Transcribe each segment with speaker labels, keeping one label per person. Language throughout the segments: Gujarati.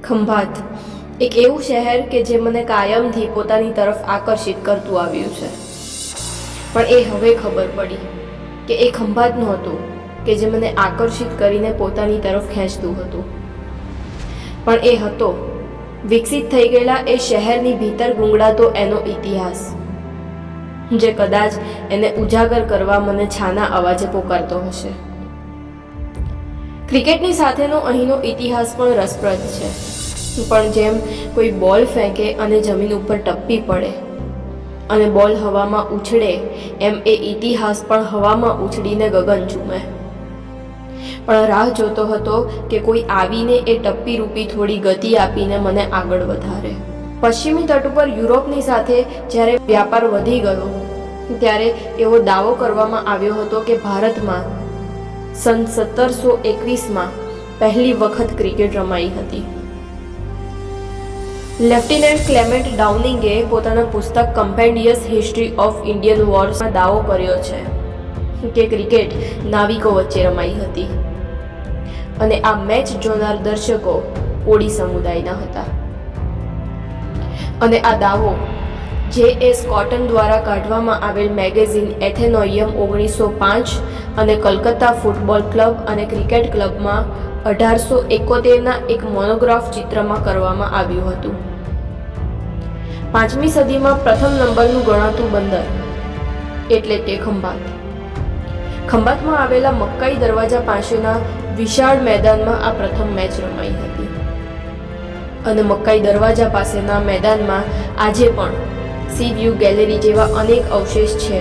Speaker 1: ખંભાત એક એવું શહેર કે જે મને કાયમથી પોતાની તરફ આકર્ષિત કરતું આવ્યું છે, પણ એ હવે ખબર પડી કે એ ખંભાત નહોતું કે જે મને આકર્ષિત કરીને પોતાની તરફ ખેંચતું હતું, પણ એ હતો વિકસિત થઈ ગયેલા એ શહેરની ભીતર ગુંગળાતો એનો ઇતિહાસ, જે કદાચ એને ઉજાગર કરવા મને છાના અવાજે પોકારતો હશે. ક્રિકેટની સાથેનો અહીંનો ઇતિહાસ પણ રસપ્રદ છે, પણ જેમ કોઈ બોલ ફેંકે અને જમીન ઉપર ટપ્પી પડે અને બોલ હવામાં ઉછળે, એમ એ ઇતિહાસ પણ હવામાં ઉછળીને ગગન ચૂમે. પણ રાહ જોતો હતો કે કોઈ આવીને એ ટપ્પી રૂપી થોડી ગતિ આપીને મને આગળ વધારે. પશ્ચિમી તટ ઉપર યુરોપની સાથે જ્યારે વ્યાપાર વધી ગયો, ત્યારે એવો દાવો કરવામાં આવ્યો હતો કે ભારતમાં સન 1721માં પહેલી વખત ક્રિકેટ રમાઈ હતી. લેફ્ટિનન્ટ ક્લેમેન્ટ ડાઉનિંગે પોતાના પુસ્તક કમ્પેન્ડિયસ હિસ્ટ્રી ઓફ ઇન્ડિયન વોર્સમાં દાવો કર્યો છે કે ક્રિકેટ નાવિકો વચ્ચે રમાઈ હતી અને આ મેચ જોનાર દર્શકો કોળી સમુદાયના હતા. અને આ દાવો J.S. કોટન દ્વારા કાઢવામાં આવેલ મેગેઝિન એથેનોઇયમ 1905 અને કલકત્તા ફૂટબોલ ક્લબ અને ક્રિકેટ ક્લબમાં 1871ના એક મોનોગ્રાફ ચિત્રમાં કરવામાં આવ્યું હતું. 5મી સદીમાં પ્રથમ નંબરનું ગણાતું બંદર એટલે તે ખંભાત. ખંભાતમાં આવેલા મક્કાઈ દરવાજા પાસેના વિશાળ મેદાનમાં આ પ્રથમ મેચ રમાઈ હતી અને મક્કાઈ દરવાજા પાસેના મેદાનમાં આજે પણ સી વ્યૂ ગેલેરી જેવા અનેક અવશેષ છે,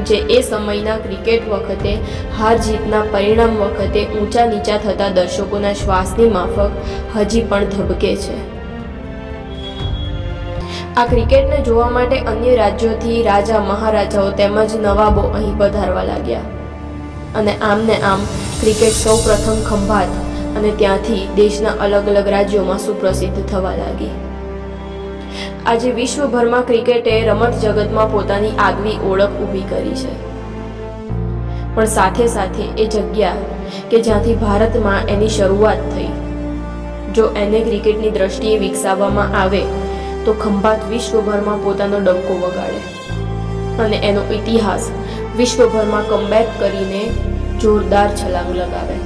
Speaker 1: જે એ સમયના ક્રિકેટ વખતે હાર જીતના પરિણામ વખતે ઊંચા નીચા થતા દર્શકોના શ્વાસની માફક હજી પણ ધબકે છે. આ ક્રિકેટને જોવા માટે અન્ય રાજ્યોથી રાજા મહારાજાઓ તેમજ નવાબો અહીં પધારવા લાગ્યા અને આમને આમ ક્રિકેટ સૌ પ્રથમ ખંભાત અને ત્યાંથી દેશના અલગ અલગ રાજ્યોમાં સુપ્રસિદ્ધ થવા લાગી. આજે વિશ્વભરમાં ક્રિકેટે રમત જગતમાં પોતાની આગવી ઓળખ ઊભી કરી છે, પણ સાથે સાથે એ જગ્યા કે જ્યાંથી ભારતમાં એની શરૂઆત થઈ, જો એને ક્રિકેટની દ્રષ્ટિએ વિકસાવવામાં આવે તો ખંભાત વિશ્વભરમાં પોતાનો ડંકો વગાડે અને એનો ઇતિહાસ વિશ્વભરમાં કમબેક કરીને જોરદાર છલાંગ લગાવે.